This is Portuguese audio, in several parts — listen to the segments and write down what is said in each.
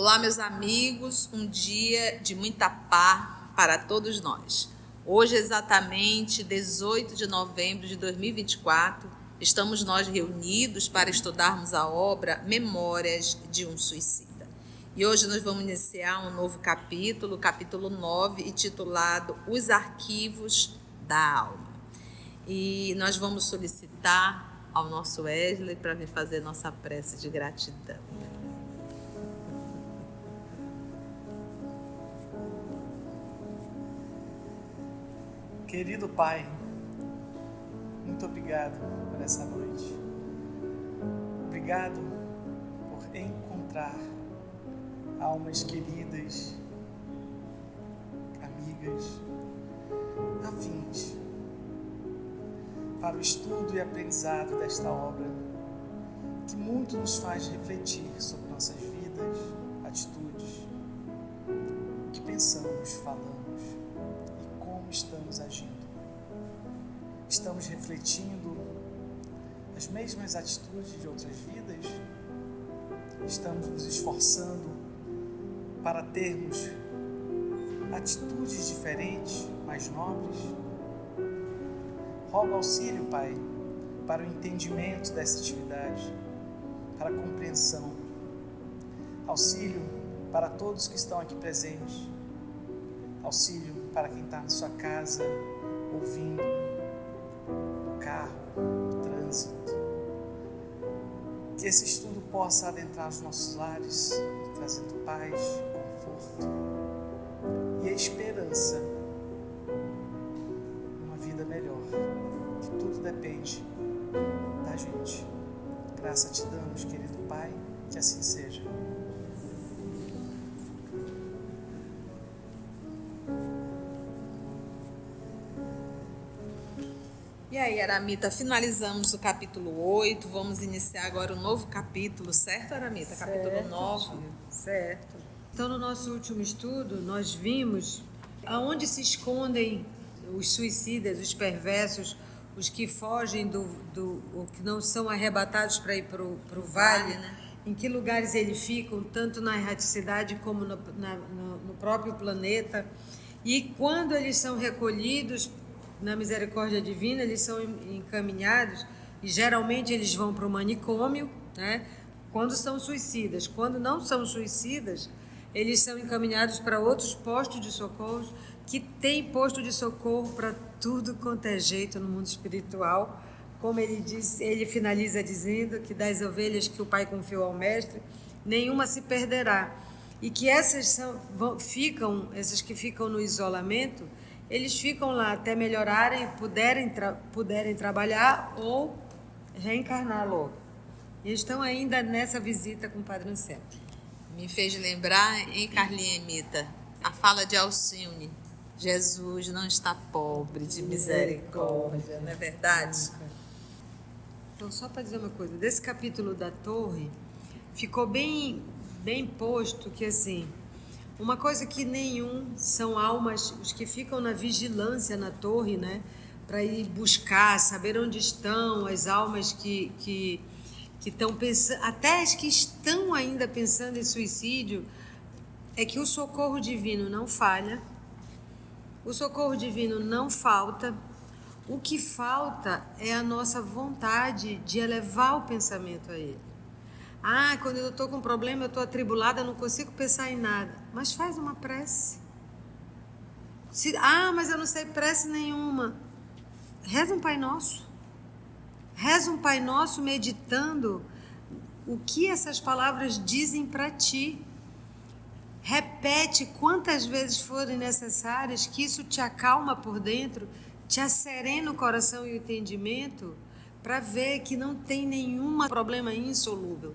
Olá, meus amigos, um dia de muita paz para todos nós. Hoje, exatamente 18 de novembro de 2024, estamos nós reunidos para estudarmos a obra Memórias de um Suicida. E hoje nós vamos iniciar um novo capítulo, capítulo 9, intitulado Os Arquivos da Alma. E nós vamos solicitar ao nosso Wesley para vir fazer nossa prece de gratidão. Querido Pai, muito obrigado por essa noite. Obrigado por encontrar almas queridas, amigas, afins, para o estudo e aprendizado desta obra, que muito nos faz refletir sobre nossas vidas, atitudes, o que pensamos, falamos, estamos agindo. Estamos refletindo as mesmas atitudes de outras vidas? Estamos nos esforçando para termos atitudes diferentes, mais nobres? Rogo auxílio, Pai, para o entendimento dessa atividade, para a compreensão. Auxílio para todos que estão aqui presentes. Auxílio para quem está na sua casa, ouvindo, no carro, no trânsito. Que esse estudo possa adentrar os nossos lares, trazendo paz, conforto e esperança numa vida melhor, que tudo depende da gente. Graça te damos, querido Pai, que assim seja. E aí, Aramita, finalizamos o capítulo 8, vamos iniciar agora um novo capítulo, certo, Aramita? Certo, capítulo 9. Certo. Então, no nosso último estudo, nós vimos aonde se escondem os suicidas, os perversos, os que fogem o que não são arrebatados para ir para o vale, né? Em que lugares eles ficam, tanto na erraticidade como no próprio planeta. E quando eles são recolhidos na misericórdia divina, eles são encaminhados e geralmente eles vão para o manicômio, né? Quando são suicidas. Quando não são suicidas, eles são encaminhados para outros postos de socorro, que tem posto de socorro para tudo quanto é jeito no mundo espiritual. Como ele diz, ele finaliza dizendo que das ovelhas que o Pai confiou ao Mestre, nenhuma se perderá. E que essas que ficam no isolamento, eles ficam lá até melhorarem, puderem trabalhar ou reencarnar logo. E estão ainda nessa visita com o Padre Anselmo. Me fez lembrar, hein, Carlinha e Mita, a fala de Alcione. Jesus não está pobre de misericórdia, não é verdade? Então, só para dizer uma coisa, desse capítulo da Torre, ficou bem posto que, assim, uma coisa que são almas, os que ficam na vigilância na torre, né? Para ir buscar, saber onde estão as almas que estão pensando, até as que estão ainda pensando em suicídio, é que o socorro divino não falha, o socorro divino não falta, o que falta é a nossa vontade de elevar o pensamento a ele. Quando eu estou com um problema, eu estou atribulada, não consigo pensar em nada. Mas faz uma prece. Mas eu não sei prece nenhuma. Reza um Pai Nosso. Reza um Pai Nosso meditando o que essas palavras dizem para ti. Repete quantas vezes forem necessárias, que isso te acalma por dentro, te acerena o coração e o entendimento, para ver que não tem nenhum problema insolúvel.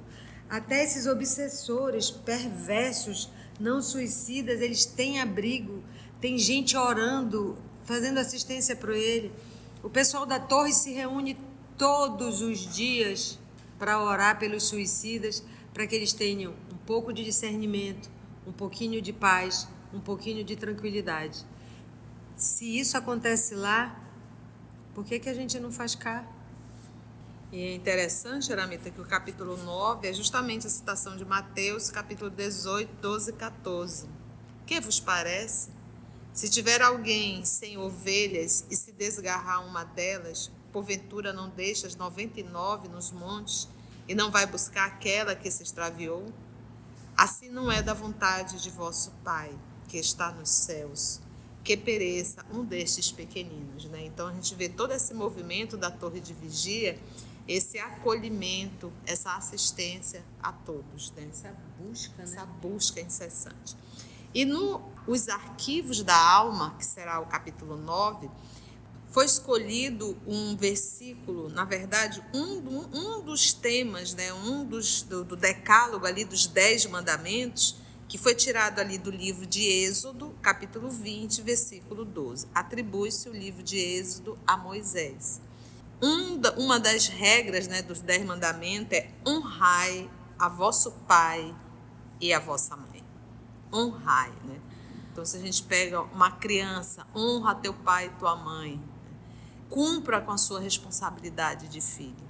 Até esses obsessores perversos, não suicidas, eles têm abrigo, tem gente orando, fazendo assistência para ele. O pessoal da torre se reúne todos os dias para orar pelos suicidas, para que eles tenham um pouco de discernimento, um pouquinho de paz, um pouquinho de tranquilidade. Se isso acontece lá, por que a gente não faz cá? E é interessante, Aramita, que o capítulo 9 é justamente a citação de Mateus, capítulo 18, 12 e 14. Que vos parece? Se tiver alguém sem ovelhas e se desgarrar uma delas, porventura não deixa as 99 nos montes e não vai buscar aquela que se extraviou? Assim não é da vontade de vosso Pai, que está nos céus, que pereça um destes pequeninos. Então a gente vê todo esse movimento da torre de vigia, esse acolhimento, essa assistência a todos. Essa busca, Essa busca incessante. E nos arquivos da alma, que será o capítulo 9, foi escolhido um versículo, na verdade, um dos temas, do decálogo ali dos 10 mandamentos, que foi tirado ali do livro de Êxodo, capítulo 20, versículo 12. Atribui-se o livro de Êxodo a Moisés. Uma das regras, dos 10 mandamentos é: honrai a vosso pai e a vossa mãe. Honrai, Então, se a gente pega uma criança, honra teu pai e tua mãe. Cumpra com a sua responsabilidade de filho.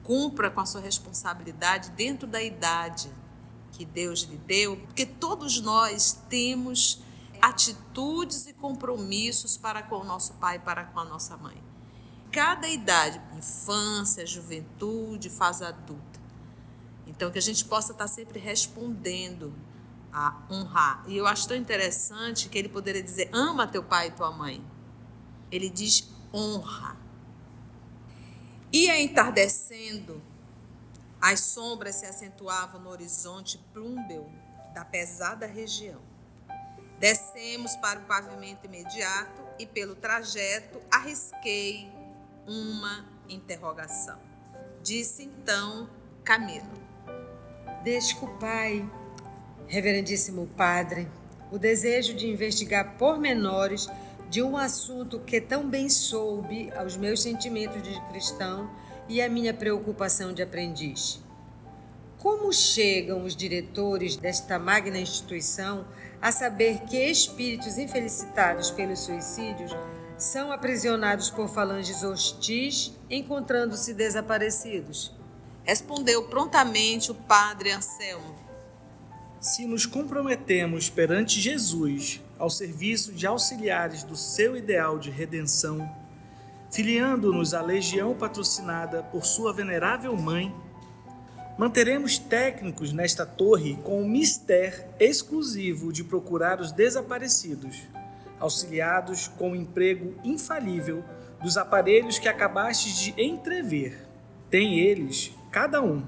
Cumpra com a sua responsabilidade dentro da idade que Deus lhe deu, porque todos nós temos atitudes e compromissos para com o nosso pai e para com a nossa mãe. Cada idade, infância, juventude, fase adulta. Então, que a gente possa estar sempre respondendo a honrar. E eu acho tão interessante que ele poderia dizer: ama teu pai e tua mãe. Ele diz: honra. Ia entardecendo, as sombras se acentuavam no horizonte plúmbeo da pesada região. Descemos para o pavimento imediato e, pelo trajeto, arrisquei uma interrogação. Disse então Camilo: Desculpai, reverendíssimo padre, o desejo de investigar pormenores de um assunto que tão bem soube aos meus sentimentos de cristão e a minha preocupação de aprendiz. Como chegam os diretores desta magna instituição a saber que espíritos infelicitados pelos suicídios são aprisionados por falanges hostis, encontrando-se desaparecidos? Respondeu prontamente o padre Anselmo: Se nos comprometemos perante Jesus ao serviço de auxiliares do seu ideal de redenção, filiando-nos à legião patrocinada por sua venerável mãe, manteremos técnicos nesta torre com o mistério exclusivo de procurar os desaparecidos, auxiliados com o emprego infalível dos aparelhos que acabastes de entrever. Tem eles, cada um,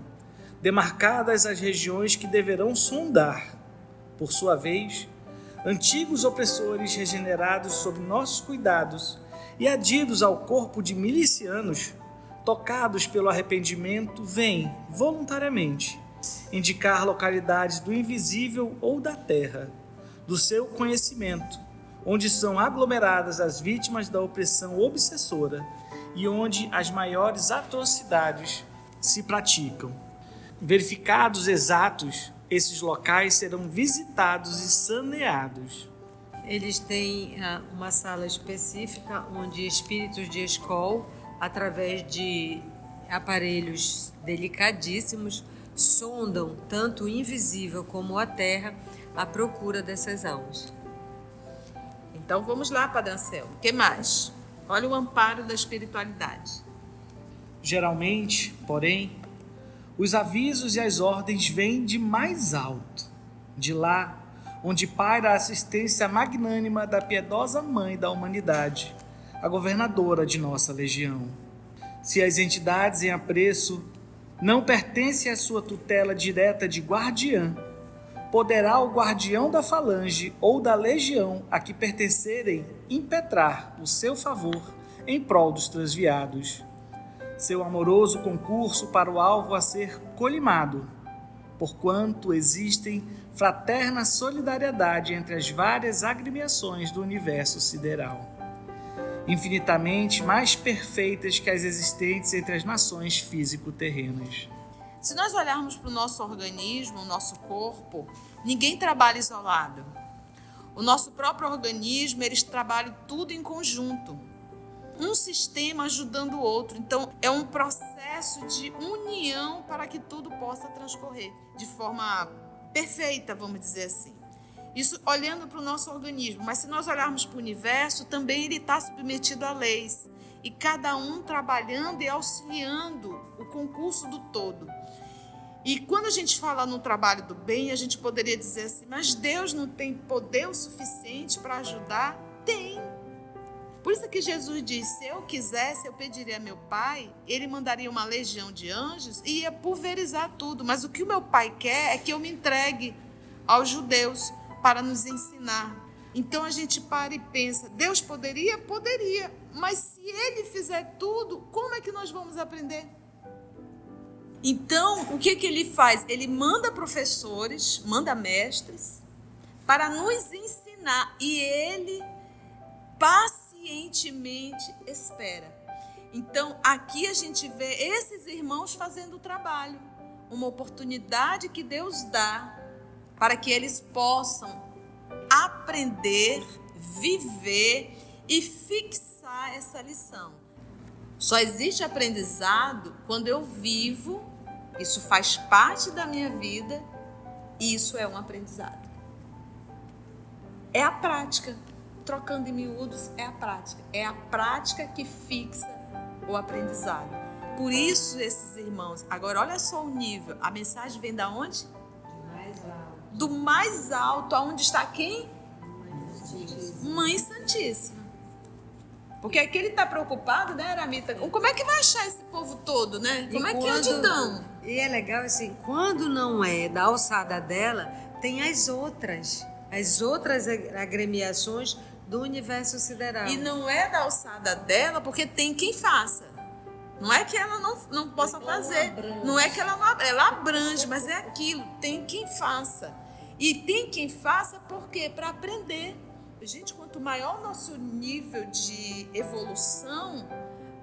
demarcadas as regiões que deverão sondar. Por sua vez, antigos opressores regenerados sob nossos cuidados e adidos ao corpo de milicianos, tocados pelo arrependimento, vêm, voluntariamente, indicar localidades do invisível ou da terra, do seu conhecimento, onde são aglomeradas as vítimas da opressão obsessora e onde as maiores atrocidades se praticam. Verificados exatos, esses locais serão visitados e saneados. Eles têm uma sala específica onde espíritos de escola, através de aparelhos delicadíssimos, sondam tanto o invisível como a terra à procura dessas almas. Então vamos lá, Padre Anselmo. O que mais? Olha o amparo da espiritualidade. Geralmente, porém, os avisos e as ordens vêm de mais alto, de lá onde paira a assistência magnânima da piedosa mãe da humanidade, a governadora de nossa legião. Se as entidades em apreço não pertencem à sua tutela direta de guardiã, poderá o guardião da falange ou da legião a que pertencerem impetrar o seu favor em prol dos transviados. Seu amoroso concurso para o alvo a ser colimado, porquanto existem fraterna solidariedade entre as várias agremiações do universo sideral, infinitamente mais perfeitas que as existentes entre as nações físico-terrenas. Se nós olharmos para o nosso organismo, o nosso corpo, ninguém trabalha isolado. O nosso próprio organismo, eles trabalham tudo em conjunto. um sistema ajudando o outro. Então, é um processo de união para que tudo possa transcorrer de forma perfeita, vamos dizer assim. Isso olhando para o nosso organismo, mas se nós olharmos para o universo, também ele está submetido a leis. E cada um trabalhando e auxiliando o concurso do todo. E quando a gente fala no trabalho do bem, a gente poderia dizer assim, mas Deus não tem poder o suficiente para ajudar? Tem. Por isso que Jesus diz, se eu quisesse, eu pediria a meu Pai, ele mandaria uma legião de anjos e ia pulverizar tudo. Mas o que o meu Pai quer é que eu me entregue aos judeus para nos ensinar. Então a gente para e pensa, Deus poderia? Poderia. Mas se ele fizer tudo, como é que nós vamos aprender? Então, o que ele faz? Ele manda professores, manda mestres, para nos ensinar. E ele pacientemente espera. Então, aqui a gente vê esses irmãos fazendo o trabalho. Uma oportunidade que Deus dá para que eles possam aprender, viver e fixar essa lição. Só existe aprendizado quando eu vivo, isso faz parte da minha vida e isso é um aprendizado. É a prática, trocando em miúdos, é a prática. É a prática que fixa o aprendizado. Por isso esses irmãos, agora olha só o nível, a mensagem vem da onde? Do mais alto, aonde está quem? Mãe Santíssima. Porque aqui ele está preocupado, né, Aramita? Como é que vai achar esse povo todo, né? Como é que onde estão? E é legal assim, quando não é da alçada dela, tem as outras agremiações do universo sideral. E não é da alçada dela porque tem quem faça. Não é que ela não possa fazer. Não é que ela abrange, mas é aquilo. Tem quem faça. E tem quem faça por quê? Para aprender. Gente, quanto maior o nosso nível de evolução,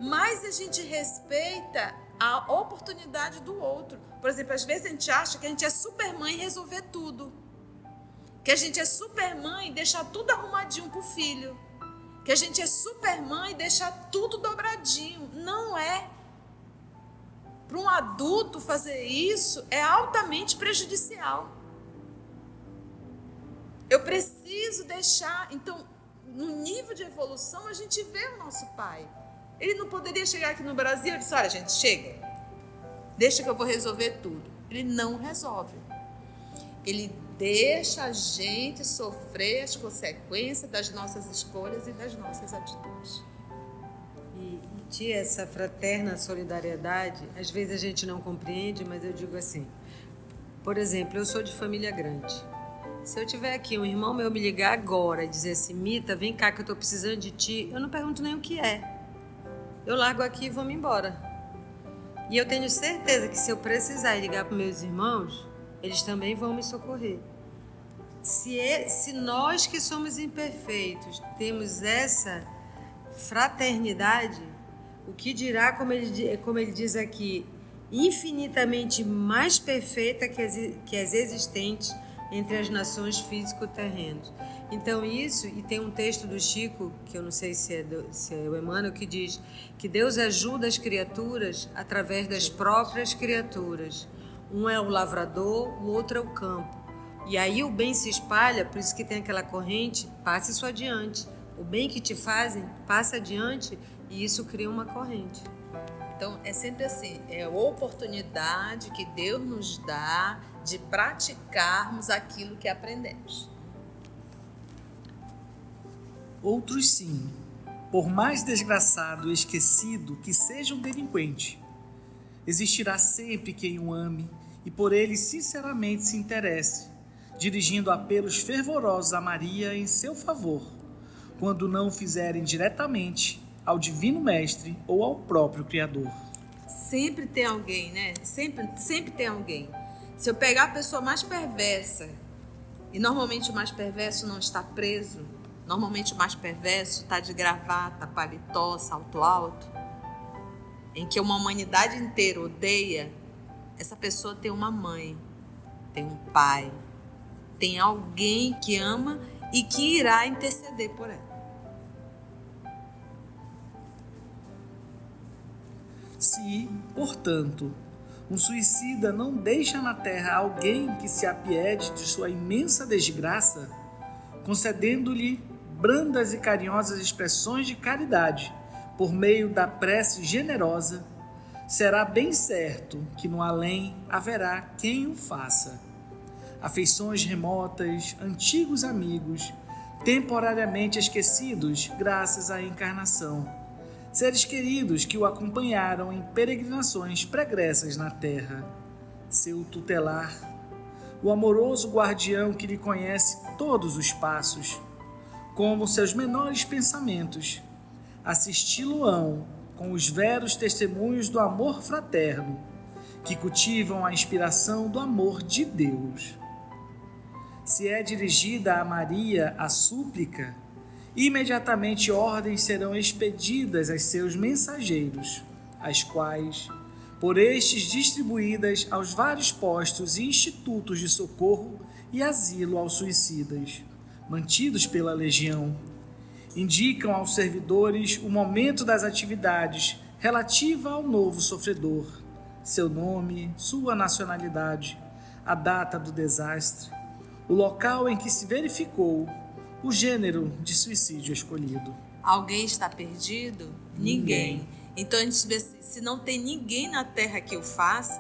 mais a gente respeita a oportunidade do outro. Por exemplo, às vezes a gente acha que a gente é supermãe e resolver tudo. Que a gente é supermãe e deixar tudo arrumadinho pro filho. Que a gente é supermãe e deixar tudo dobradinho. Não é. Para um adulto fazer isso é altamente prejudicial. Eu preciso deixar... Então, no nível de evolução, a gente vê o nosso pai. Ele não poderia chegar aqui no Brasil e dizer, olha, gente, chega. Deixa que eu vou resolver tudo. Ele não resolve. Ele deixa a gente sofrer as consequências das nossas escolhas e das nossas atitudes. E tia, essa fraterna solidariedade, às vezes a gente não compreende, mas eu digo assim, por exemplo, eu sou de família grande. Se eu tiver aqui um irmão meu me ligar agora e dizer assim, Mita, vem cá que eu estou precisando de ti, eu não pergunto nem o que é. Eu largo aqui e vou me embora. E eu tenho certeza que se eu precisar ligar para meus irmãos, eles também vão me socorrer. Se nós que somos imperfeitos temos essa fraternidade, o que dirá, como ele diz aqui, infinitamente mais perfeita que as existentes entre as nações físico-terrenas. Então isso, e tem um texto do Chico, que eu não sei se é o Emmanuel, que diz que Deus ajuda as criaturas através das próprias criaturas. Um é o lavrador, o outro é o campo. E aí o bem se espalha, por isso que tem aquela corrente, passe isso adiante. O bem que te fazem, passe adiante e isso cria uma corrente. Então, é sempre assim, é a oportunidade que Deus nos dá de praticarmos aquilo que aprendemos. Outros sim, por mais desgraçado e esquecido que seja um delinquente, existirá sempre quem o ame e por ele sinceramente se interesse, dirigindo apelos fervorosos a Maria em seu favor, quando não o fizerem diretamente ao Divino Mestre ou ao próprio Criador. Sempre tem alguém, né? Sempre tem alguém. Se eu pegar a pessoa mais perversa, e normalmente o mais perverso não está preso, normalmente o mais perverso está de gravata, paletó, salto alto, em que uma humanidade inteira odeia, essa pessoa tem uma mãe, tem um pai, tem alguém que ama e que irá interceder por ela. Se, portanto, um suicida não deixa na terra alguém que se apiede de sua imensa desgraça, concedendo-lhe brandas e carinhosas expressões de caridade por meio da prece generosa, será bem certo que no além haverá quem o faça. Afeições remotas, antigos amigos, temporariamente esquecidos graças à encarnação, seres queridos que o acompanharam em peregrinações pregressas na terra, seu tutelar, o amoroso guardião que lhe conhece todos os passos, como seus menores pensamentos, assisti-lo-ão com os veros testemunhos do amor fraterno, que cultivam a inspiração do amor de Deus. Se é dirigida a Maria a súplica, imediatamente ordens serão expedidas a seus mensageiros, as quais, por estes distribuídas aos vários postos e institutos de socorro e asilo aos suicidas, mantidos pela legião, indicam aos servidores o momento das atividades relativa ao novo sofredor, seu nome, sua nacionalidade, a data do desastre, o local em que se verificou, o gênero de suicídio escolhido. Alguém está perdido? Ninguém. Então a gente vê se não tem ninguém na terra que o faça,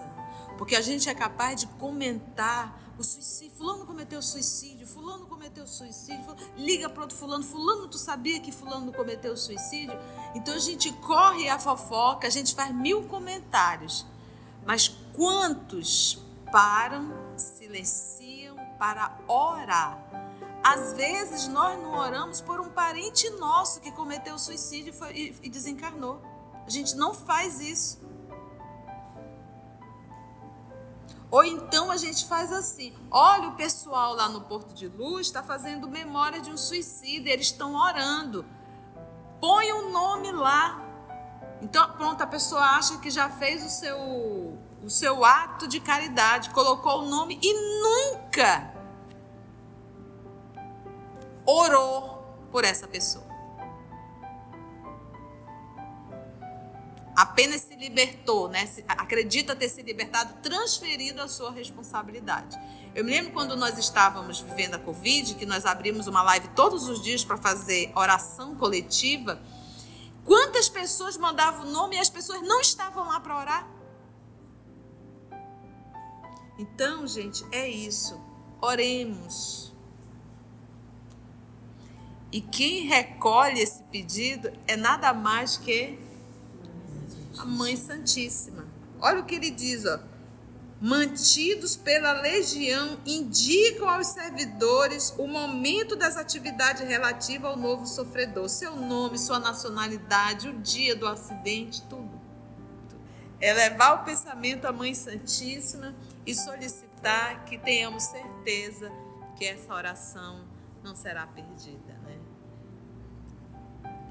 porque a gente é capaz de comentar o suicídio, fulano cometeu suicídio, fulano cometeu suicídio, liga para outro fulano, tu sabia que fulano cometeu suicídio? Então a gente corre a fofoca, a gente faz 1000 comentários, mas quantos param, silenciam para orar? Às vezes nós não oramos por um parente nosso que cometeu suicídio e desencarnou. A gente não faz isso. Ou então a gente faz assim, olha, o pessoal lá no Porto de Luz está fazendo memória de um suicídio, eles estão orando. Põe um nome lá. Então, pronto, a pessoa acha que já fez o seu ato de caridade, colocou o nome e nunca orou por essa pessoa. Apenas se libertou, né? Acredita ter se libertado, transferido a sua responsabilidade. Eu me lembro quando nós estávamos vivendo a Covid, que nós abrimos uma live todos os dias para fazer oração coletiva. Quantas pessoas mandavam o nome e as pessoas não estavam lá para orar? Então, gente, é isso. Oremos. E quem recolhe esse pedido é nada mais que a Mãe Santíssima. Olha o que ele diz, ó. Mantidos pela legião, indicam aos servidores o momento das atividades relativas ao novo sofredor, seu nome, sua nacionalidade, o dia do acidente, tudo. É levar o pensamento à Mãe Santíssima e solicitar que tenhamos certeza que essa oração não será perdida, né?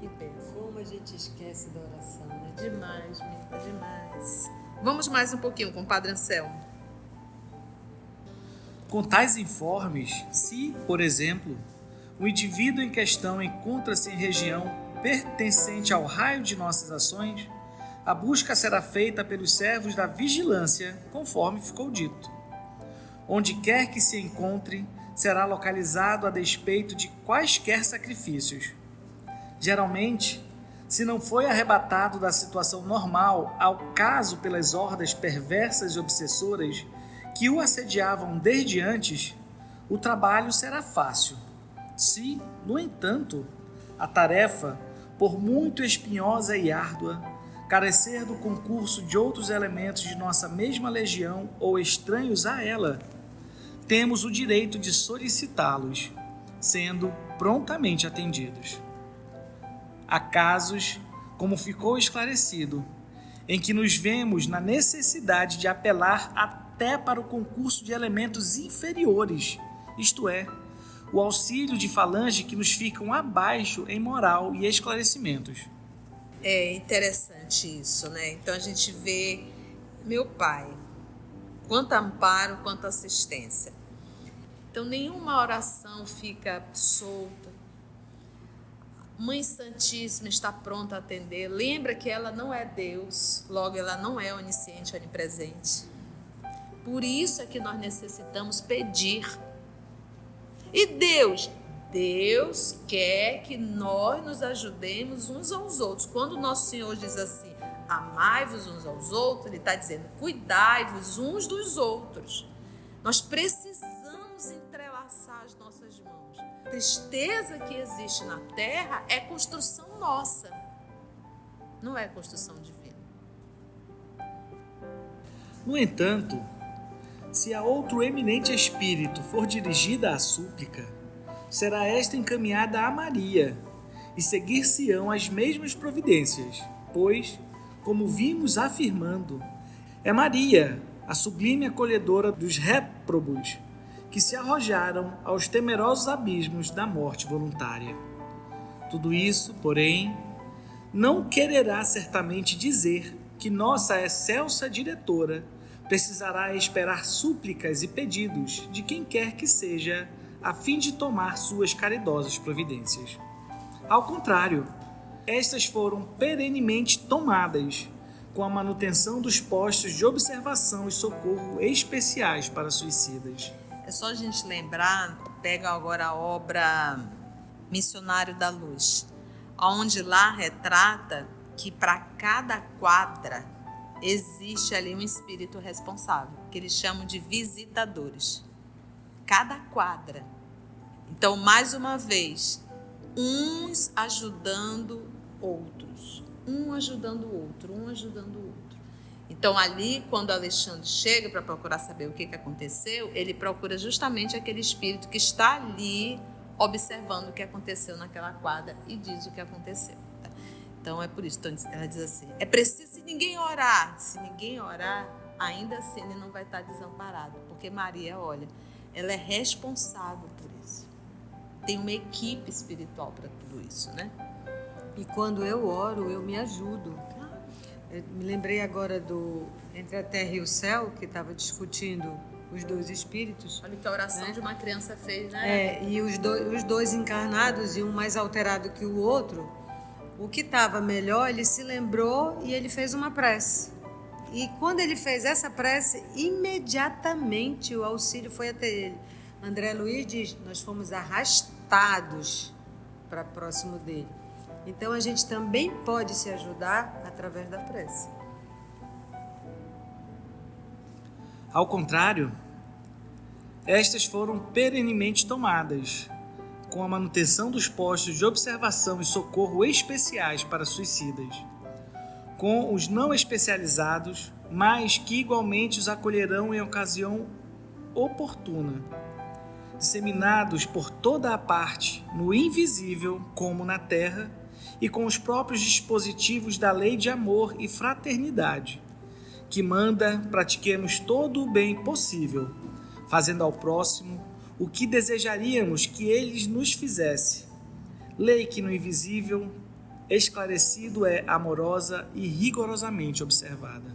Que pensa? Como a gente esquece da oração, né? Demais, Mirta, demais. Vamos mais um pouquinho com o Padre Anselmo. Com tais informes, se, por exemplo, o indivíduo em questão encontra-se em região pertencente ao raio de nossas ações, a busca será feita pelos servos da vigilância, conforme ficou dito. Onde quer que se encontre, será localizado a despeito de quaisquer sacrifícios. Geralmente, se não foi arrebatado da situação normal ao caso pelas hordas perversas e obsessoras que o assediavam desde antes, o trabalho será fácil. Se, no entanto, a tarefa, por muito espinhosa e árdua, carecer do concurso de outros elementos de nossa mesma legião ou estranhos a ela, temos o direito de solicitá-los, sendo prontamente atendidos. Há casos, como ficou esclarecido, em que nos vemos na necessidade de apelar até para o concurso de elementos inferiores, isto é, o auxílio de falange que nos ficam abaixo em moral e esclarecimentos. É interessante isso, né? Então a gente vê, meu Pai, quanto amparo, quanto assistência. Então nenhuma oração fica solta. Mãe Santíssima está pronta a atender. Lembra que ela não é Deus, logo ela não é onisciente, onipresente. Por isso é que nós necessitamos pedir. E Deus quer que nós nos ajudemos uns aos outros. Quando o nosso Senhor diz assim, amai-vos uns aos outros, Ele está dizendo, cuidai-vos uns dos outros. Nós precisamos entrelaçar as nossas mãos. A tristeza que existe na terra é construção nossa, não é construção divina. No entanto, se a outro eminente espírito for dirigida a súplica, será esta encaminhada a Maria, e seguir-se-ão as mesmas providências, pois, como vimos afirmando, é Maria, a sublime acolhedora dos réprobos, que se arrojaram aos temerosos abismos da morte voluntária. Tudo isso, porém, não quererá certamente dizer que nossa excelsa diretora precisará esperar súplicas e pedidos de quem quer que seja a fim de tomar suas caridosas providências. Ao contrário, estas foram perenemente tomadas com a manutenção dos postos de observação e socorro especiais para suicidas. É só a gente lembrar, pega agora a obra Missionário da Luz, onde lá retrata que para cada quadra existe ali um espírito responsável, que eles chamam de visitadores. Cada quadra. Então, mais uma vez, uns ajudando outros. Um ajudando o outro, um ajudando o outro. Então, ali, quando Alexandre chega para procurar saber o que aconteceu, ele procura justamente aquele espírito que está ali observando o que aconteceu naquela quadra e diz o que aconteceu. Então, é por isso. Então, ela diz assim, é preciso se ninguém orar. Se ninguém orar, ainda assim ele não vai estar desamparado. Porque Maria, olha, ela é responsável por isso. Tem uma equipe espiritual para tudo isso, né? E quando eu oro, eu me ajudo. Eu me lembrei agora do Entre a Terra e o Céu, que estava discutindo os dois espíritos. Olha que a oração, né, de uma criança fez, né? E os dois encarnados, e um mais alterado que o outro, o que estava melhor, ele se lembrou e ele fez uma prece. E quando ele fez essa prece, imediatamente o auxílio foi até ele. André Luiz diz, nós fomos arrastados para próximo dele. Então a gente também pode se ajudar através da prece. Ao contrário, estas foram perenemente tomadas, com a manutenção dos postos de observação e socorro especiais para suicidas, com os não especializados, mas que igualmente os acolherão em ocasião oportuna, disseminados por toda a parte, no invisível como na terra, e com os próprios dispositivos da lei de amor e fraternidade, que manda pratiquemos todo o bem possível, fazendo ao próximo o que desejaríamos que ele nos fizesse. Lei que no invisível, esclarecido é amorosa e rigorosamente observada.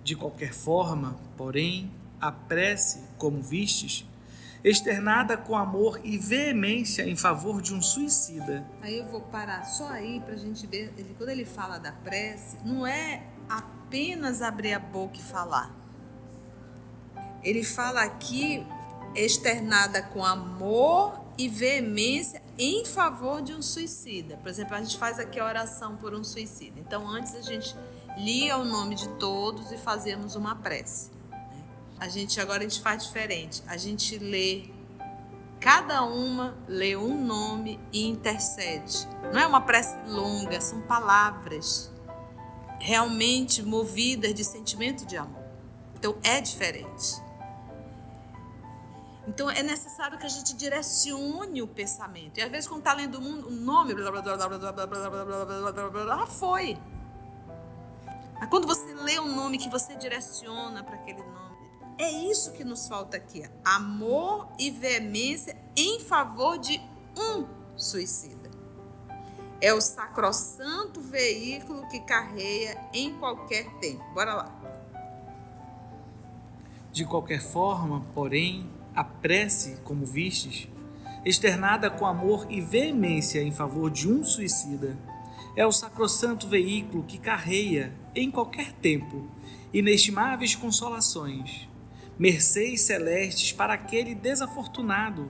De qualquer forma, porém, a prece, como vistes, externada com amor e veemência em favor de um suicida. Aí eu vou parar só aí para a gente ver, quando ele fala da prece, não é apenas abrir a boca e falar. Ele fala aqui, externada com amor e veemência em favor de um suicida. Por exemplo, a gente faz aqui a oração por um suicida. Então, antes a gente lia o nome de todos e fazíamos uma prece. Agora a gente faz diferente. A gente lê, cada uma lê um nome e intercede. Não é uma prece longa, são palavras realmente movidas de sentimento de amor. Então é diferente. Então é necessário que a gente direcione o pensamento. E às vezes quando está lendo um nome, foi. Mas quando você lê um nome que você direciona para aquele nome, é isso que nos falta aqui. Amor e veemência em favor de um suicida. É o sacrossanto veículo que carreia em qualquer tempo. Bora lá. De qualquer forma, porém, a prece, como vistes, externada com amor e veemência em favor de um suicida, é o sacrossanto veículo que carreia, em qualquer tempo, inestimáveis consolações, mercês celestes para aquele desafortunado,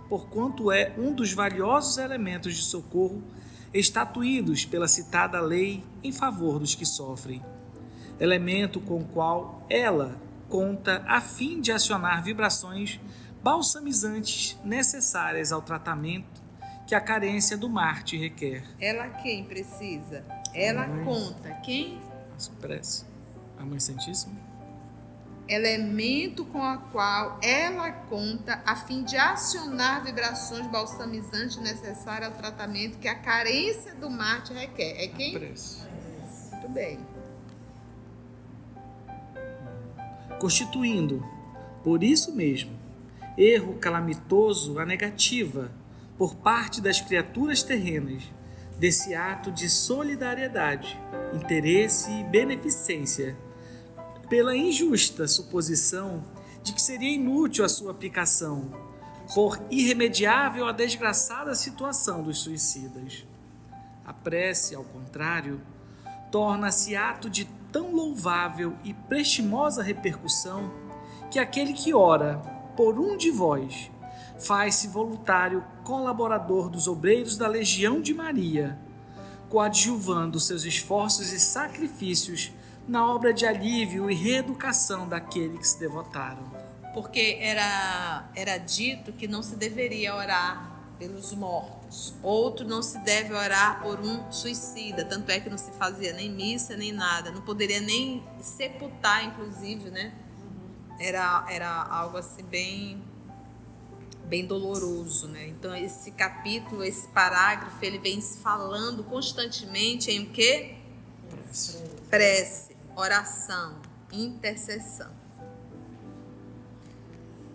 porquanto é um dos valiosos elementos de socorro estatuídos pela citada lei em favor dos que sofrem, elemento com o qual ela conta a fim de acionar vibrações balsamizantes necessárias ao tratamento que a carência do Marte requer. Ela quem precisa? Ela conta. Quem? Expressa. A Mãe Santíssima. Elemento com a qual ela conta a fim de acionar vibrações balsamizantes necessárias ao tratamento que a carência do Marte requer. É quem? Prece. Muito bem. Constituindo, por isso mesmo, erro calamitoso a negativa, por parte das criaturas terrenas, desse ato de solidariedade, interesse e beneficência, pela injusta suposição de que seria inútil a sua aplicação, por irremediável a desgraçada situação dos suicidas. A prece, ao contrário, torna-se ato de tão louvável e prestimosa repercussão que aquele que ora por um de vós faz-se voluntário colaborador dos obreiros da Legião de Maria, coadjuvando seus esforços e sacrifícios na obra de alívio e reeducação daqueles que se devotaram. Porque era dito que não se deveria orar pelos mortos. Outro não se deve orar por um suicida. Tanto é que não se fazia nem missa, nem nada. Não poderia nem sepultar, inclusive, né? Era algo assim bem doloroso, né? Então esse capítulo, esse parágrafo, ele vem falando constantemente em o quê? Prece, oração, intercessão.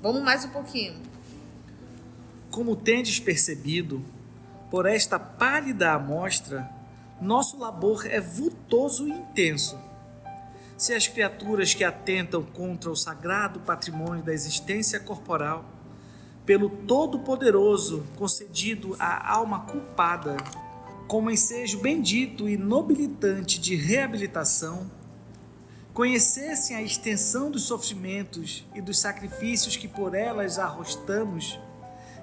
Vamos mais um pouquinho. Como tendes percebido, por esta pálida amostra, nosso labor é vultoso e intenso. Se as criaturas que atentam contra o sagrado patrimônio da existência corporal, pelo Todo-Poderoso concedido à alma culpada, como ensejo bendito e nobilitante de reabilitação, conhecessem a extensão dos sofrimentos e dos sacrifícios que por elas arrostamos,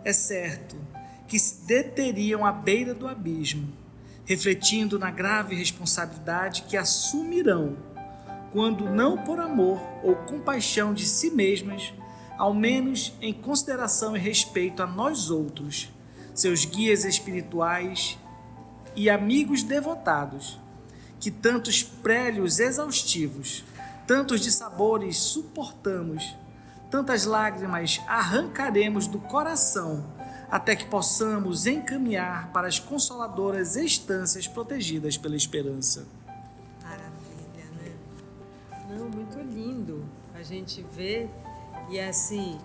é certo que se deteriam à beira do abismo, refletindo na grave responsabilidade que assumirão, quando não por amor ou compaixão de si mesmas, ao menos em consideração e respeito a nós outros, seus guias espirituais e amigos devotados, que tantos prélios exaustivos, tantos dissabores suportamos, tantas lágrimas arrancaremos do coração, até que possamos encaminhar para as consoladoras estâncias protegidas pela esperança. Maravilha, né? Não, muito lindo a gente ver. E assim,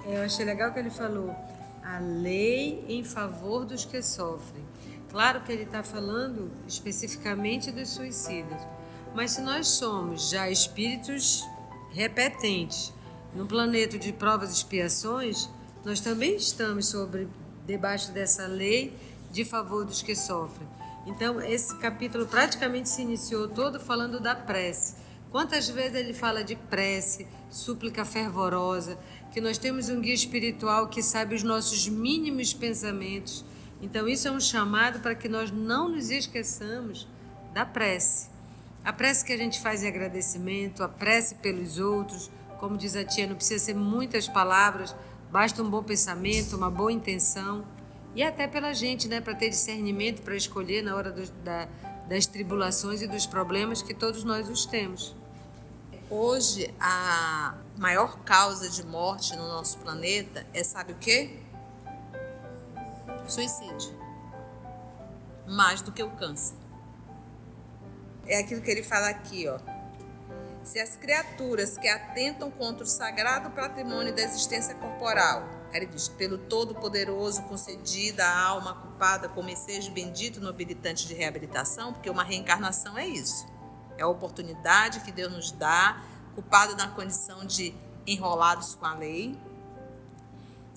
eu achei legal que ele falou a lei em favor dos que sofrem. Claro que ele está falando especificamente dos suicidas, mas se nós somos já espíritos repetentes no planeta de provas e expiações, nós também estamos debaixo dessa lei de favor dos que sofrem. Então, esse capítulo praticamente se iniciou todo falando da prece. Quantas vezes ele fala de prece, súplica fervorosa, que nós temos um guia espiritual que sabe os nossos mínimos pensamentos. Então, isso é um chamado para que nós não nos esqueçamos da prece. A prece que a gente faz em agradecimento, a prece pelos outros, como diz a tia, não precisa ser muitas palavras, basta um bom pensamento, uma boa intenção. E até pela gente, né, para ter discernimento, para escolher na hora das tribulações e dos problemas que todos nós os temos. Hoje, a maior causa de morte no nosso planeta é, sabe o quê? Suicídio. Mais do que o câncer. É aquilo que ele fala aqui, ó. Se as criaturas que atentam contra o sagrado patrimônio da existência corporal, ele diz, pelo Todo-Poderoso concedida à alma culpada como ensejo bendito nobilitante de reabilitação, porque uma reencarnação é isso. É a oportunidade que Deus nos dá, culpado na condição de enrolados com a lei.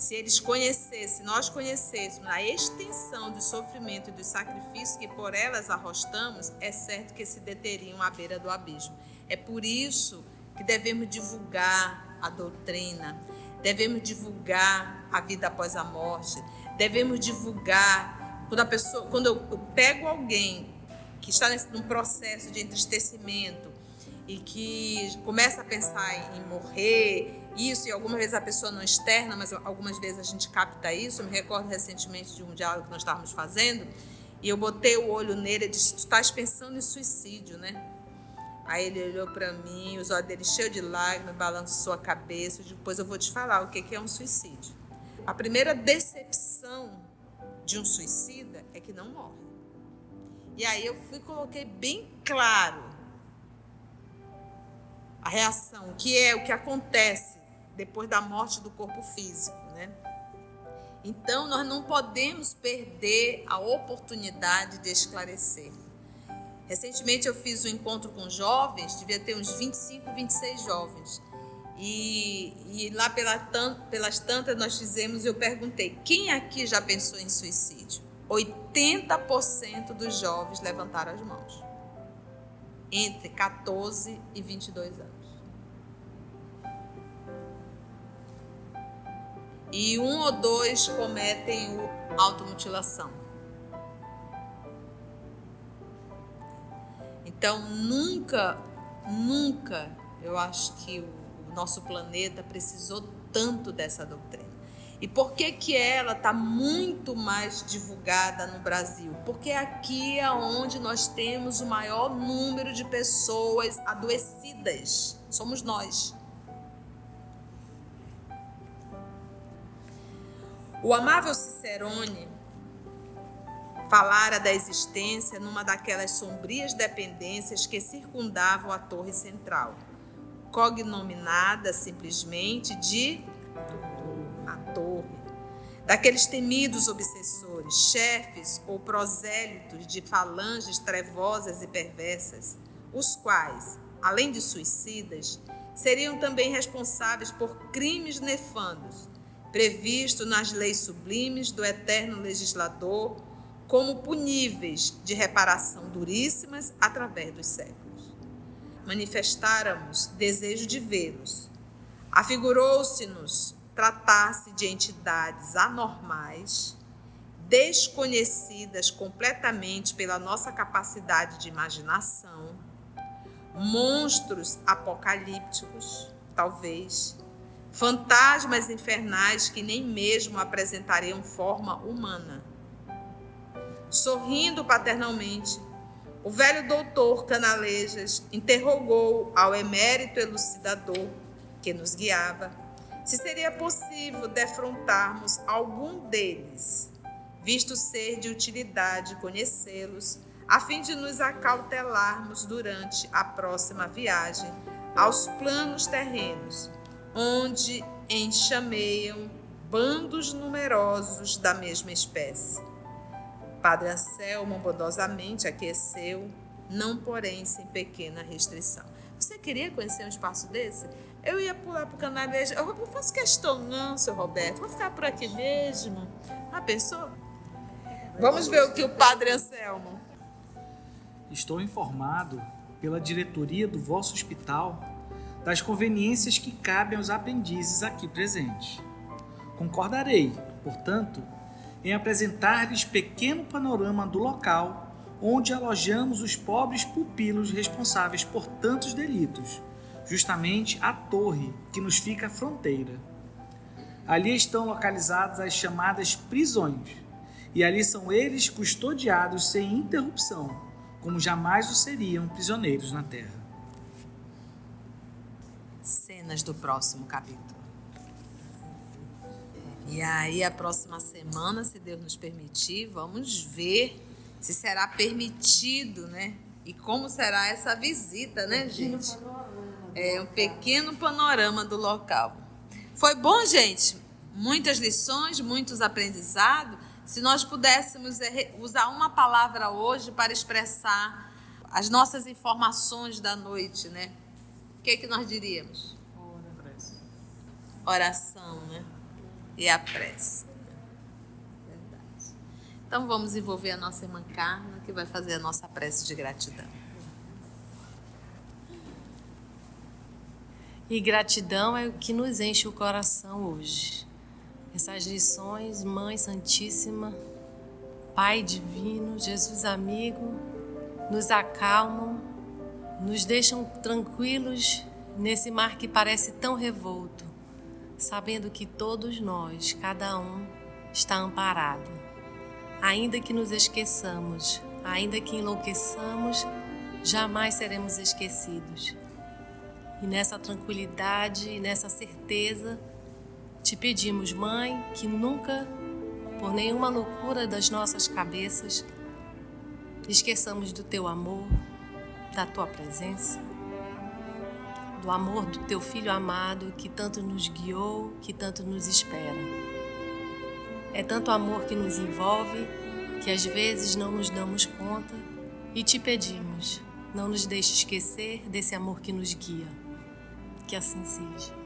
se nós conhecêssemos a extensão do sofrimento e do sacrifício que por elas arrostamos, é certo que se deteriam à beira do abismo. É por isso que devemos divulgar a doutrina, devemos divulgar a vida após a morte, devemos divulgar, quando eu pego alguém que está num processo de entristecimento e que começa a pensar em morrer, isso, e algumas vezes a pessoa não externa, mas algumas vezes a gente capta isso. Eu me recordo recentemente de um diálogo que nós estávamos fazendo, e eu botei o olho nele e disse: tu estás pensando em suicídio, né? Aí ele olhou para mim, os olhos dele cheios de lágrimas, balançou a cabeça. Depois eu vou te falar o que é um suicídio. A primeira decepção de um suicida é que não morre. E aí eu coloquei bem claro a reação, que é o que acontece depois da morte do corpo físico, né? Então, nós não podemos perder a oportunidade de esclarecer. Recentemente eu fiz um encontro com jovens, devia ter uns 25, 26 jovens. E lá pelas tantas nós fizemos, eu perguntei: quem aqui já pensou em suicídio? 80% dos jovens levantaram as mãos, entre 14 e 22 anos. E 1 ou 2 cometem automutilação. Então, nunca, eu acho que o nosso planeta precisou tanto dessa doutrina. E por que ela está muito mais divulgada no Brasil? Porque aqui é onde nós temos o maior número de pessoas adoecidas. Somos nós. O amável Cicerone falara da existência numa daquelas sombrias dependências que circundavam a torre central, cognominada simplesmente de a torre, daqueles temidos obsessores, chefes ou prosélitos de falanges trevosas e perversas, os quais, além de suicidas, seriam também responsáveis por crimes nefandos, previsto nas leis sublimes do eterno legislador, como puníveis de reparação duríssimas através dos séculos. Manifestáramos desejo de vê-los. Afigurou-se-nos tratar-se de entidades anormais, desconhecidas completamente pela nossa capacidade de imaginação, monstros apocalípticos, talvez, fantasmas infernais que nem mesmo apresentariam forma humana. Sorrindo paternalmente, o velho doutor Canalejas interrogou ao emérito elucidador que nos guiava se seria possível defrontarmos algum deles, visto ser de utilidade conhecê-los, a fim de nos acautelarmos durante a próxima viagem aos planos terrenos, onde enxameiam bandos numerosos da mesma espécie. Padre Anselmo bondosamente aqueceu, não porém sem pequena restrição. Você queria conhecer um espaço desse? Eu ia pular para o Canalejas. Eu não faço questão não, seu Roberto. Vou ficar por aqui mesmo. Pensou? Vamos ver o que o Padre Anselmo. Estou informado pela diretoria do vosso hospital das conveniências que cabem aos aprendizes aqui presentes. Concordarei, portanto, em apresentar-lhes pequeno panorama do local onde alojamos os pobres pupilos responsáveis por tantos delitos, justamente a torre que nos fica à fronteira. Ali estão localizadas as chamadas prisões, e ali são eles custodiados sem interrupção, como jamais o seriam prisioneiros na terra. Cenas do próximo capítulo. E aí, a próxima semana, se Deus nos permitir, vamos ver se será permitido, né? E como será essa visita, né, gente? É um pequeno panorama do local. Foi bom, gente? Muitas lições, muitos aprendizados. Se nós pudéssemos usar uma palavra hoje para expressar as nossas informações da noite, né? O que nós diríamos? Oração, né? e a prece. Verdade. Então vamos envolver a nossa irmã Carla, que vai fazer a nossa prece de gratidão. E gratidão é o que nos enche o coração hoje. Essas lições, Mãe Santíssima, Pai Divino, Jesus amigo, nos acalmam, nos deixam tranquilos nesse mar que parece tão revolto, sabendo que todos nós, cada um, está amparado. Ainda que nos esqueçamos, ainda que enlouqueçamos, jamais seremos esquecidos. E nessa tranquilidade e nessa certeza, te pedimos, Mãe, que nunca, por nenhuma loucura das nossas cabeças, esqueçamos do teu amor, da tua presença, do amor do teu Filho amado que tanto nos guiou, que tanto nos espera. É tanto amor que nos envolve que às vezes não nos damos conta e te pedimos, não nos deixe esquecer desse amor que nos guia. Que assim seja.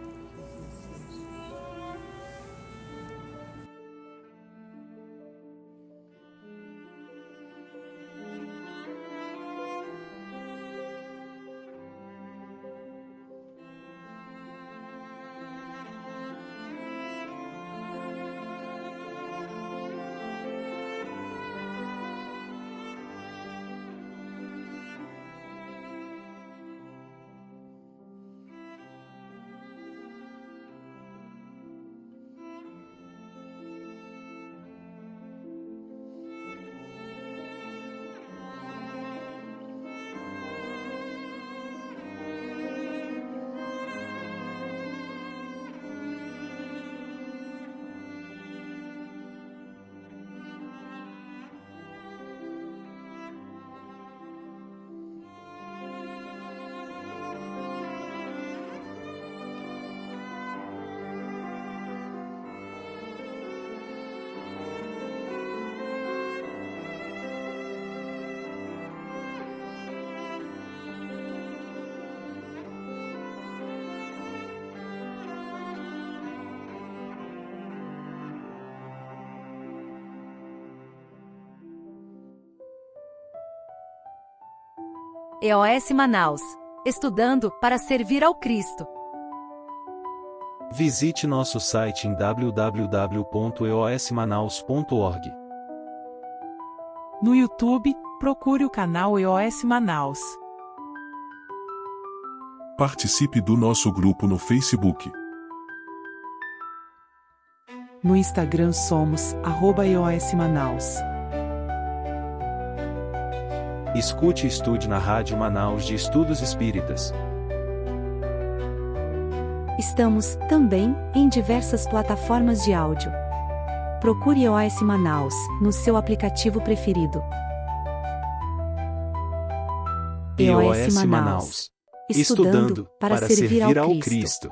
EOS Manaus. Estudando para servir ao Cristo. Visite nosso site em www.eosmanaus.org. No YouTube, procure o canal EOS Manaus. Participe do nosso grupo no Facebook. No Instagram somos @EOS Manaus. Escute e estude na Rádio Manaus de Estudos Espíritas. Estamos, também, em diversas plataformas de áudio. Procure EOS Manaus, no seu aplicativo preferido. EOS Manaus. Estudando para servir ao Cristo.